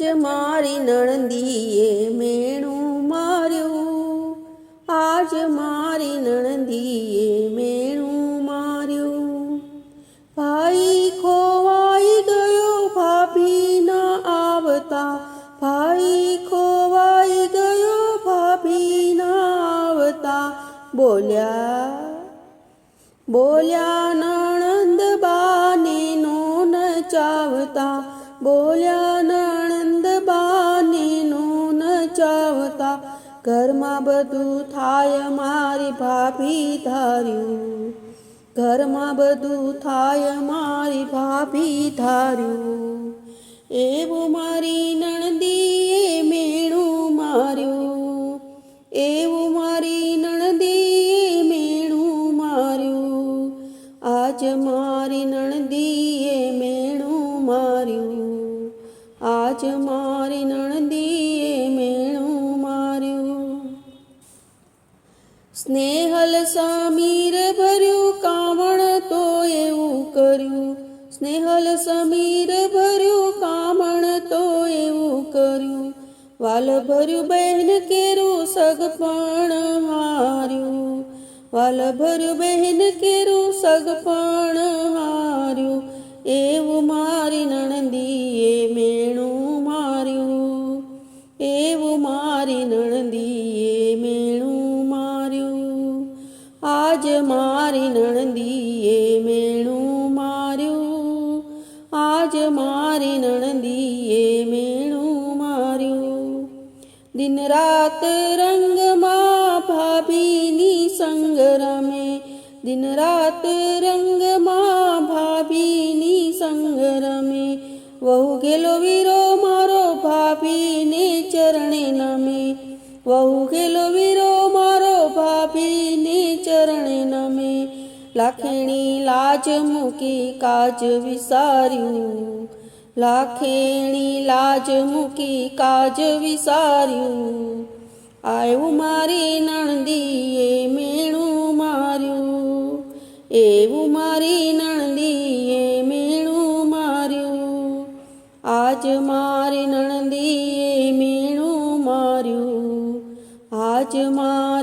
આજ મારી નણંદીએ મેણું માર્યું, આજ મારી નણંદીએ મેણું માર્યું. ભાઈ ખોવાઈ ગયો ભાભી ન આવતા, ભાઈ ખોવાઈ ગયો ભાભી ન આવતા. બોલ્યા નણંદ બાને નો નચાવતા, બોલ્યા નણંદ બાને નો નચાવતા. ઘરમાં બધું થાય મારી ભાભી ધાર્યું, ઘરમાં બધું થાય મારી ભાભી ધાર્યું. એવું મારી નણંદીએ મેણું માર્યું, એવું મારી નણંદીએ મેણું માર્યું. આજ મારી નણંદીએ મેણું માર્યું, આજ મારી નણંદીએ મેણું માર્યું. સ્નેહલ સમીર ભર્યું કામણ તો એવું કર્યું, સ્નેહલ સમીર ભર્યું કામણ તો એવું કર્યું. વાલ ભર્યું બહેન કેરું સગપણ હાર્યું, વાલ ભર્યું બહેન કેરું સગપણ હાર્યું. એવું મારી નણંદીએ મેણું માર્યું, એવું મારી નણંદીએ મેણું માર્યું. આજ મારી નણંદીએ મેણું માર્યું, આજ મારી નણંદીએ મેણું માર્યું. દિન રાત રંગમાં ભાભીની સંગ રમે, દિન રાત રંગમાં ભાભીની સંગ રમે. વહુ ગેલો વીરો મારો ભાભીને ચરણે નમે, વહુ ગેલો વીરો મારો ભાભીને ચરણે નમે. લાખેણી લાજ મૂકી કાજ વિસાર્યું, લાખેણી લાજ મૂકી કાજ વિસાર્યું. આવ્યું મારી નણંદીએ મેણું માર્યું, એવું મારી નણંદીએ મેણું માર્યું. આજ મારી નણંદીએ મેણું માર્યું, આજ મારી